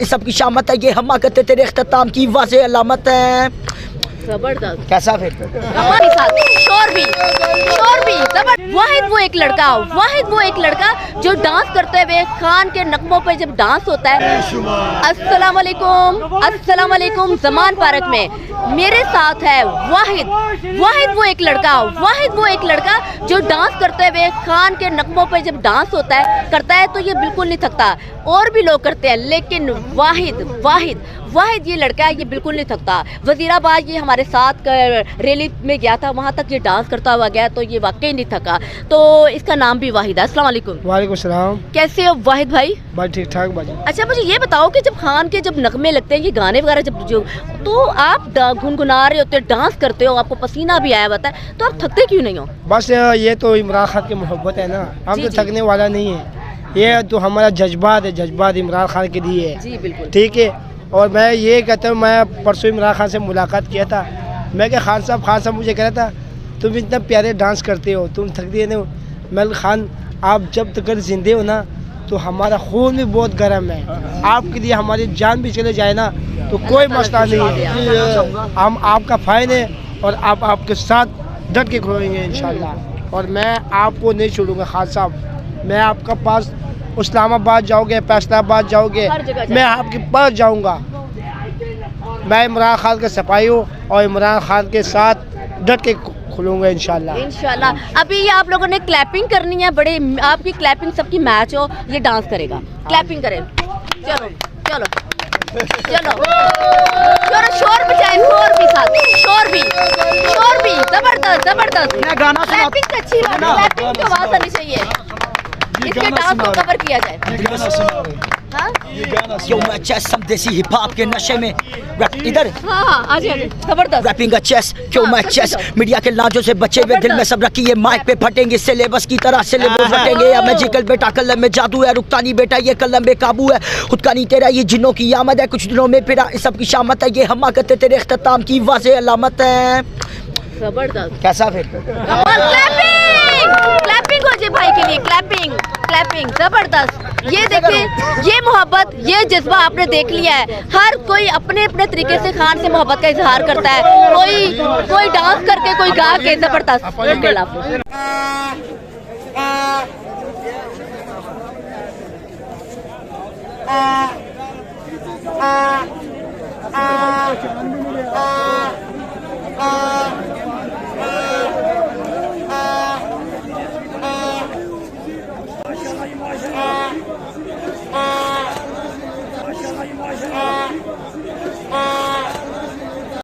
इस सब की शामत है, ये हमाकत है तेरे इख्तिताम की वाज़ेह अलामत है। जबरदस्त। कैसा फिर शोर भी वाहिद वो एक लड़का जो डांस करते हुए खान के नगमों पे जब डांस होता है। अस्सलाम वालेकुम ज़मान पार्क में मेरे साथ है वाहिद वो एक लड़का जो डांस करते हुए खान के नगमों पे जब डांस करता है तो ये बिल्कुल नहीं थकता। और भी लोग करते हैं लेकिन वाहिद ये लड़का है, ये बिल्कुल नहीं थकता। वजीराबाद ये हमारे साथ रैली में गया था, वहाँ तक ये डांस करता हुआ गया तो ये वाकई नहीं थका। तो इसका नाम भी वाहिद है। अस्सलाम वालेकुम। वालेकुम सलाम। कैसे हो वाहिद भाई? बस ठीक ठाक बाजी। अच्छा मुझे ये बताओ कि जब खान के जब नगमे लगते हैं, ये गाने वगैरह जब तो आप गुनगुना रहे होते हो, डांस करते हो, आपको पसीना भी आया होता है, तो आप थकते क्यों नहीं हो? बस ये तो इमरान खान की मोहब्बत है ना, हम तो थकने वाला नहीं है। ये तो हमारा जज्बात इमरान खान के लिए है। जी बिल्कुल ठीक है। और मैं ये कहता हूँ, मैं परसों इमरान खान से मुलाकात किया था, मैं क्या खान साहब मुझे कह रहा था तुम इतना प्यारे डांस करते हो, तुम थकती नहीं हो। मैं खान आप जब तक जिंदे हो ना तो हमारा खून भी बहुत गर्म है, आपके लिए हमारी जान भी चले जाए ना तो कोई मसला नहीं है। हम आपका फ़ैन है और आपके साथ डट के खड़ोएंगे इंशाल्लाह। और मैं आपको नहीं छोड़ूंगा खान साहब, मैं आपका पास इस्लामाबाद जाओगे, फैसलाबाद जाओगे, मैं आपके पास जाऊंगा। मैं इमरान खान का सिपाही हूँ और इमरान खान के साथ डट के खुलूंगा इंशाल्लाह। अभी ये आप लोगों ने क्लैपिंग करनी है, बड़े आपकी क्लैपिंग सबकी मैच हो, ये डांस करेगा, क्लैपिंग करें। चलो शोर भी जबरदस्त। क्लैपिंग अच्छी बात है, क्लैपिंग की आवाज आनी चाहिए, इसके डांस को कवर किया जाए। क्यों मैं चेस सब देसी हिप हॉप के नशे में रैप इधर जबरदस्त रैपिंग का चेस, क्यों मैं चेस मीडिया के लांचों से बचे हुए दिल में सब रखी है, माइक पे फटेंगे सिलेबस की तरह सिलेबस फटेंगे। या मैजिकल बेटा कलम में जादू है, रुकता नहीं बेटा ये कलम बेकाबू है, खुद का नहीं तेरा ये जिन्नों की आमद है, कुछ दिनों में फिर इस सब की शामत है, ये हमाकत है तेरे इख्तिताम की वाज़ेह अलामत है। जबरदस्त। कैसा फिर क्लैपिंग हो जाए भाई के लिए, क्लैपिंग जबरदस्त। ये देखिए, ये मोहब्बत, ये जज्बा आपने देख लिया है। हर कोई अपने अपने तरीके से खान से मोहब्बत का इजहार करता है, कोई डांस करके, कोई गा के। जबरदस्त।